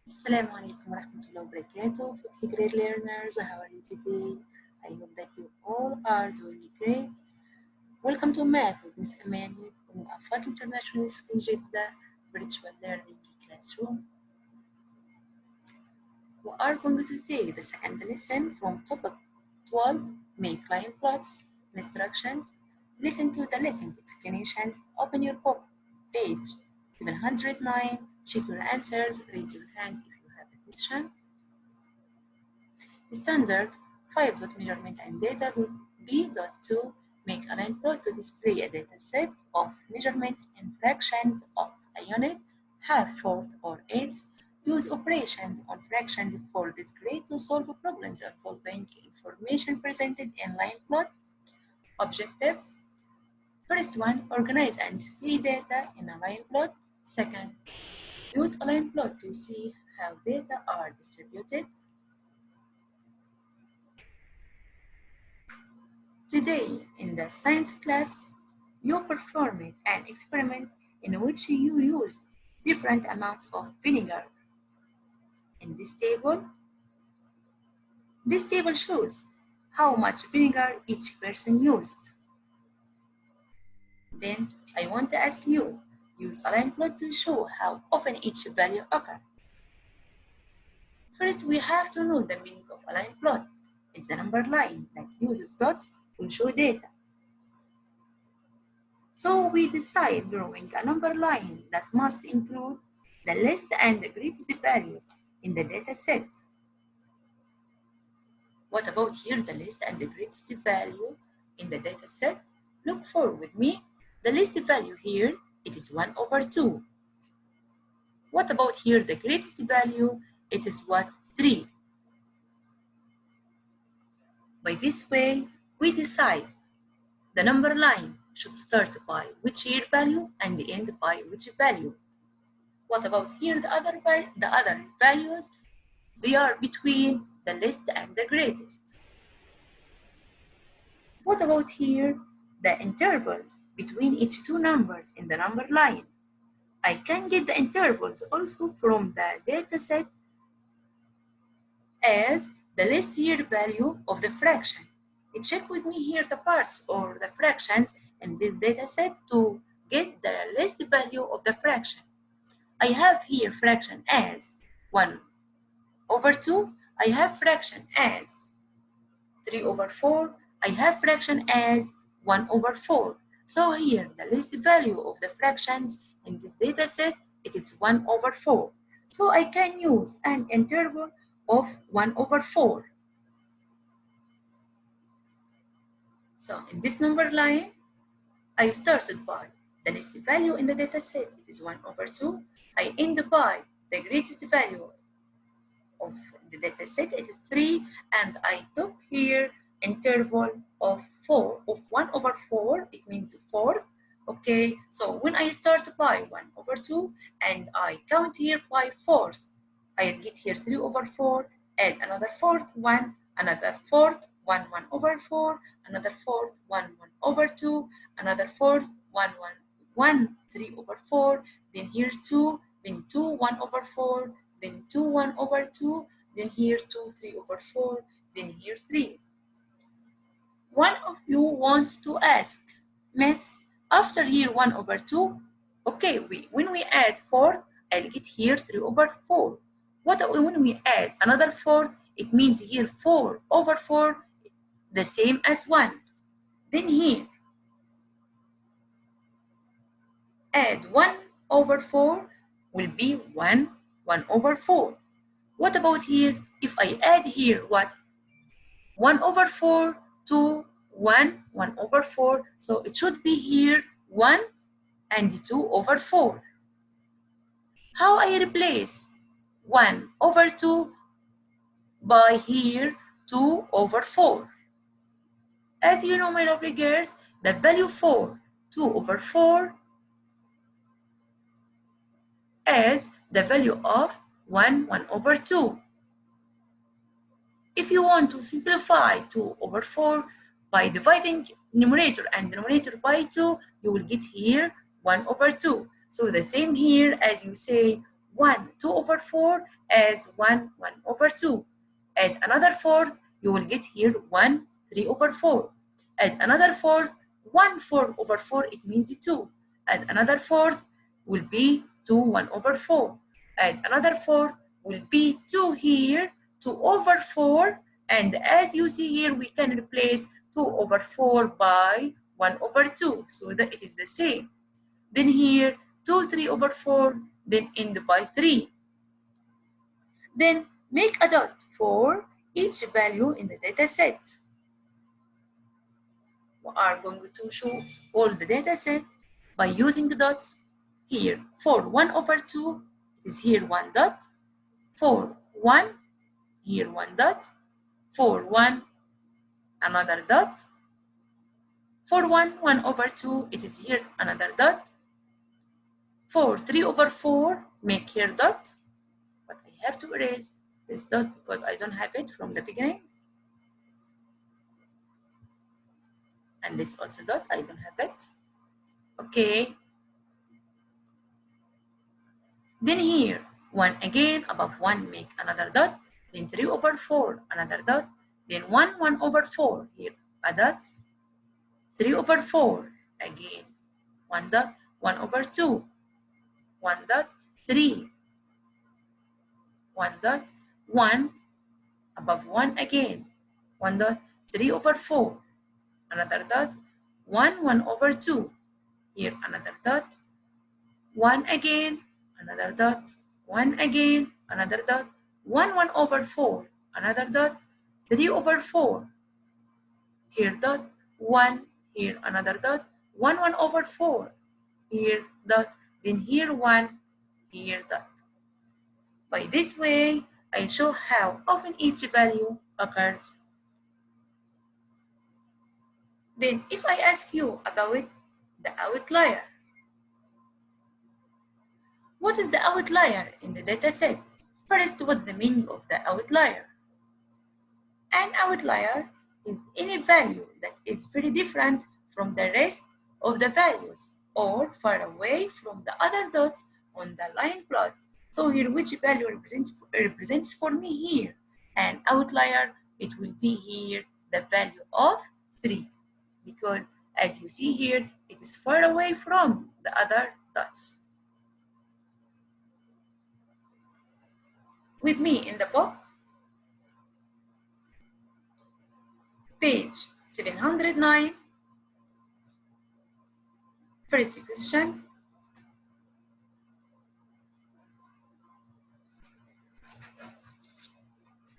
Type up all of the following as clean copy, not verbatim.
Assalamu alaikum warahmatullahi wabarakatuh. Fifth grade learners, how are you today? I hope that you all are doing great. Welcome to Math with Miss Amani from Afak International School Jeddah Virtual Learning Classroom. We are going to take the second lesson from topic 12, Make line plots, instructions. Listen to the lesson's explanations. Open your book, page 709. Check your answers. Raise your hand if you have a question. Standard 5. Measurement and data. B.2. Make a line plot to display a data set of measurements in fractions of a unit, half, fourth, or eighths. Use operations on fractions for this grade to solve problems involving information presented in line plot. Objectives. First one, organize and display data in a line plot. Second, use a line plot to see how data are distributed. Today, in the science class, you performed an experiment in which you used different amounts of vinegar. In this table shows how much vinegar each person used. Then I want to ask you, use a line plot to show how often each value occurs. First, we have to know the meaning of a line plot. It's a number line that uses dots to show data. So we decide drawing a number line that must include the least and the greatest values in the data set. What about here the least and the greatest value in the data set? Look forward with me. The least value here, it is 1/2. What about here the greatest value? It is what? 3. By this way, we decide the number line should start by which year value and end by which value. What about here the other values? They are between the least and the greatest. What about here the intervals between each two numbers in the number line? I can get the intervals also from the data set as the least year value of the fraction. Check with me here the parts or the fractions in this data set to get the least value of the fraction. I have here fraction as 1/2. I have fraction as 3/4. I have fraction as 1/4. So here the least value of the fractions in this data set, it is 1/4. So I can use an interval of 1/4. So in this number line, I started by the least value in the data set, it is 1/2. I end by the greatest value of the data set, it is 3, and I took here interval of 4, of 1/4, it means fourth. Okay, so when I start by 1/2 and I count here by fourth, I'll get here 3/4, add another fourth, 1, another fourth, 1/4, another fourth, 1/2, another fourth, 1 3/4, then here 2, then 2 1/4, then 2 1/2, then here 2 3/4, then here 3. One of you wants to ask, Miss, after here 1/2, okay, when we add 4, I'll get here 3/4. What when we add another 4, it means here 4/4, the same as 1. Then here, add 1/4 will be 1/4. What about here? If I add here what? 1/4 to 1/4. So it should be here 1 and 2/4. How I replace 1/2 by here 2/4? As you know, my lovely girls, the value for 2/4 as the value of 1/2. If you want to simplify 2/4 by dividing numerator and denominator by 2, you will get here 1/2. So the same here as you say 1, 2 over 4 as 1, 1 over 2. Add another fourth, you will get here 1, 3 over 4. Add another fourth, 1, 4 over 4, it means 2. Add another fourth will be 2, 1 over 4. Add another fourth will be 2 here, 2 over 4. And as you see here, we can replace 2 over 4 by 1 over 2, so that it is the same. Then here, 2, 3 over 4, then end by 3. Then make a dot for each value in the data set. We are going to show all the data set by using the dots. Here, for 1 over 2, it is here 1 dot. For 1, here 1 dot. For 1, another dot. For 1, 1 over 2, it is here another dot. For 3 over 4, make here dot. But I have to erase this dot because I don't have it from the beginning. And this also dot, I don't have it. Okay. Then here, 1 again, above 1, make another dot. Then 3 over 4, another dot. Then 1, 1 over 4, here a dot. 3 over 4, again, 1 dot. 1 over 2, 1 dot. 3, 1 dot. 1, above 1 again, 1 dot. 3 over 4, another dot. 1, 1 over 2, here another dot. 1 again, another dot. 1 again, another dot. 1, 1 over 4, another dot. 3 over 4, here dot. 1, here another dot. 1, 1 over 4, here dot. Then here 1, here dot. By this way, I show how often each value occurs. Then if I ask you about the outlier, what is the outlier in the data set? First, what's the meaning of the outlier? An outlier is any value that is very different from the rest of the values or far away from the other dots on the line plot. So here, which value represents for me here? An outlier, it will be here the value of 3, because as you see here, it is far away from the other dots. With me in the book, page 709, first question.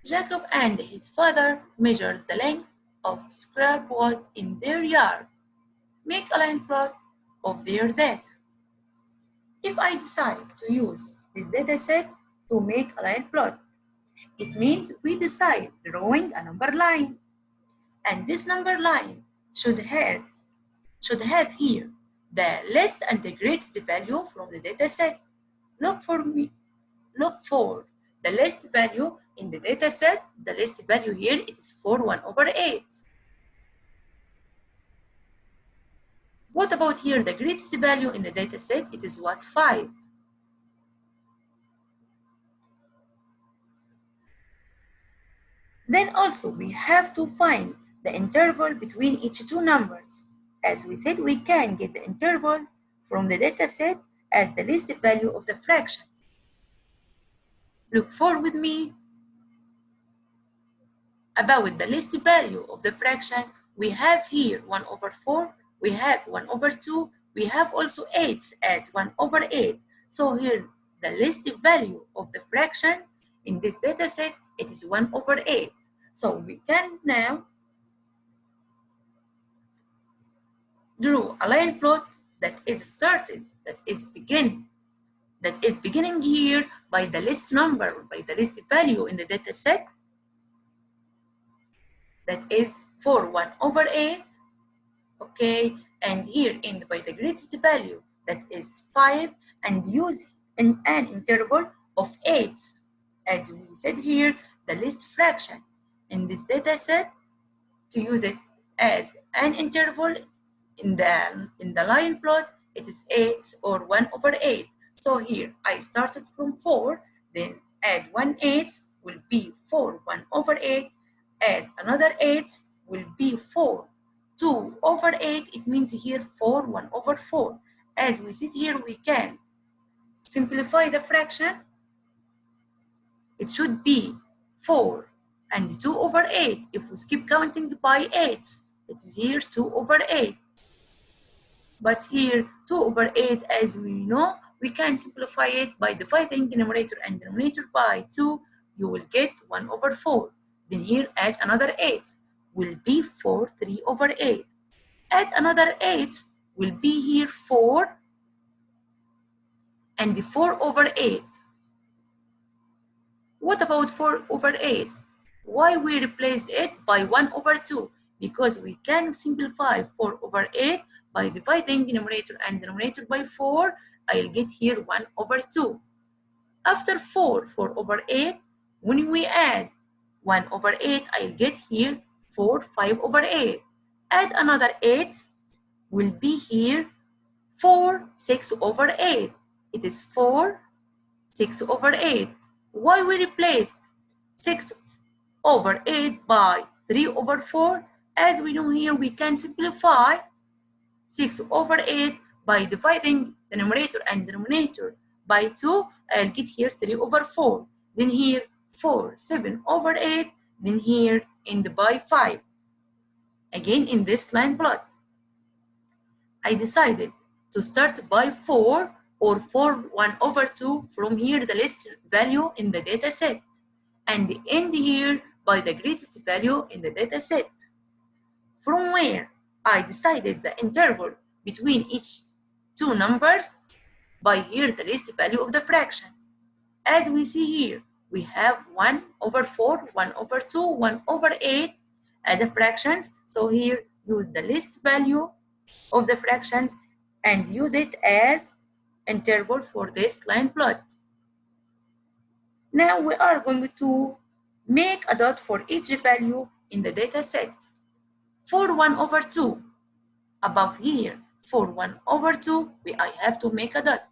Jacob and his father measured the length of scrap wood in their yard. Make a line plot of their data. If I decide to use the data set to make a line plot, it means we decide drawing a number line. And this number line should have here the least and the greatest value from the data set. Look for the least value in the data set. The least value here it is 4, 1 over 8. What about here the greatest value in the data set? It is what? 5. Then also we have to find the interval between each two numbers. As we said, we can get the intervals from the data set as the least value of the fractions. Look for with me about the least value of the fraction. We have here 1 over 4, we have 1 over 2, we have also 8 as 1 over 8. So here the least value of the fraction in this data set, it is 1 over 8. So we can now draw a line plot that is beginning here by the least number, by the least value in the data set, that is 4, 1 over 8, okay, and here end by the greatest value, that is 5, and use an interval of 8. As we said here, the least fraction in this data set, to use it as an interval in the line plot, it is 8 or 1 over 8. So here I started from 4, then add 1/8 will be 4 1/8, add another 8 will be 4 2/8. It means here 4 1/4. As we sit here, we can simplify the fraction. It should be 4 and 2/8. If we keep counting by 8s, it is here 2/8. But here 2/8, as we know, we can simplify it by dividing numerator and denominator by 2. You will get 1/4. Then here add another 8, will be 4 3/8. Add another 8, will be here 4 and 4/8. What about 4/8? Why we replaced it by 1/2? Because we can simplify 4/8 by dividing numerator and denominator by 4. I'll get here 1/2. After 4/8, when we add 1/8, I'll get here 4 5/8. Add another 8, will be here 4 6/8. It is 4 6/8. Why we replaced 6/8 by 3/4? As we know here, we can simplify 6/8 by dividing the numerator and denominator by 2. I'll get here 3/4. Then here 4 7/8. Then here end by 5. Again in this line plot, I decided to start by 4 or 4 1/2 from here the least value in the data set, and end here by the greatest value in the data set. From where I decided the interval between each two numbers by here the least value of the fractions. As we see here, we have 1/4, 1/2, 1/8 as a fractions. So here use the least value of the fractions and use it as interval for this line plot. Now we are going to make a dot for each value in the data set. 4 1/2 above here, 4 1/2, I have to make a dot.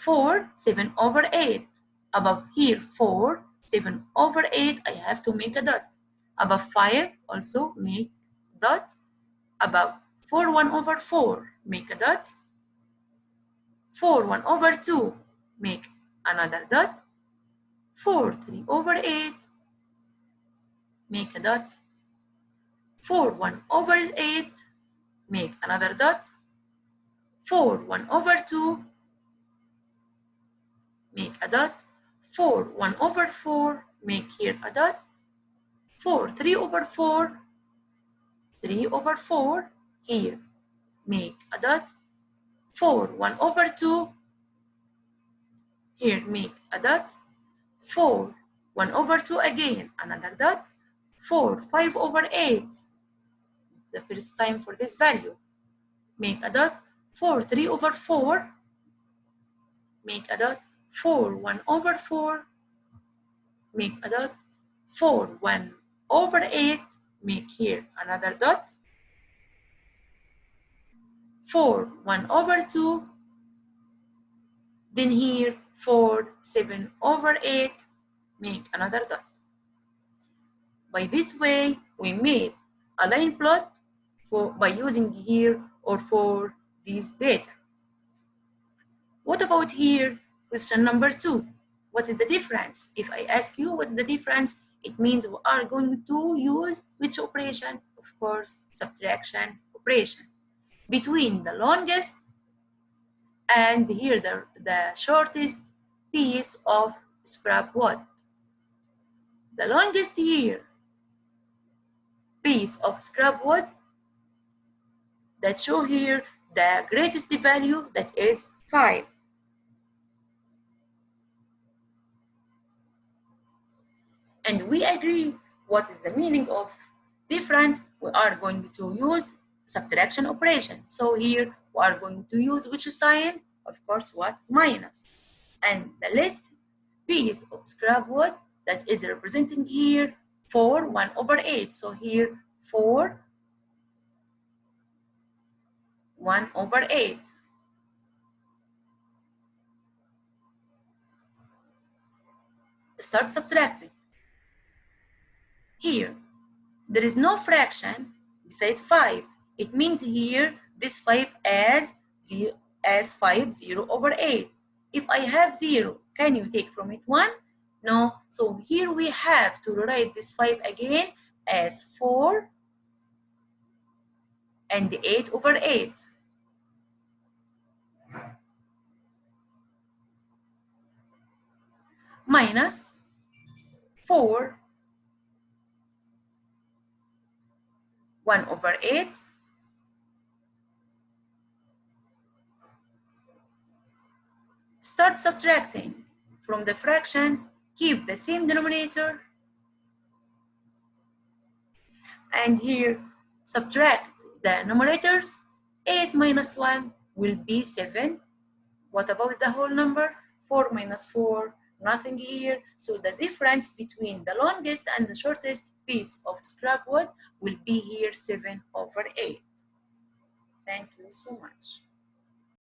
4 7/8 above here, 4 7/8, I have to make a dot. Above 5 also make dot. Above 4 1/4 make a dot. 4 1/2 make another dot. 4 3/8 make a dot. 4 1/8 make another dot. 4 1/2 make a dot. 4 1/4 make here a dot. 4 3/4 3/4 here make a dot. 4 1/2 here make a dot. 4 1/2 again another dot. 4 5/8 the first time for this value make a dot. 4 3/4 make a dot. 4 1/4 make a dot. 4 1/8 make here another dot. 4 1/2 then here 4 7/8 make another dot. By this way we made a line plot by using here or for these data. What about here question number 2? What is the difference? If I ask you what is the difference, it means we are going to use which operation? Of course, subtraction operation between the longest and here the shortest piece of scrap wood. The longest here piece of scrap wood that show here the greatest value, that is 5. And we agree what is the meaning of difference. We are going to use subtraction operation. So here we are going to use which sign? Of course, what? Minus. And the least piece of scrap wood that is representing here 4 1/8. So here 4 1/8. Start subtracting. Here, there is no fraction beside 5. It means here this 5 as 5 0 over 8. If I have 0, can you take from it 1? No. So here we have to write this 5 again as 4 and 8 over 8. Minus 4 1 over 8 start subtracting from the fraction, keep the same denominator, and here subtract the numerators. 8 minus 1 will be 7. What about the whole number? 4 minus 4, nothing here. So the difference between the longest and the shortest piece of scrap wood will be here 7 over 8. Thank you so much.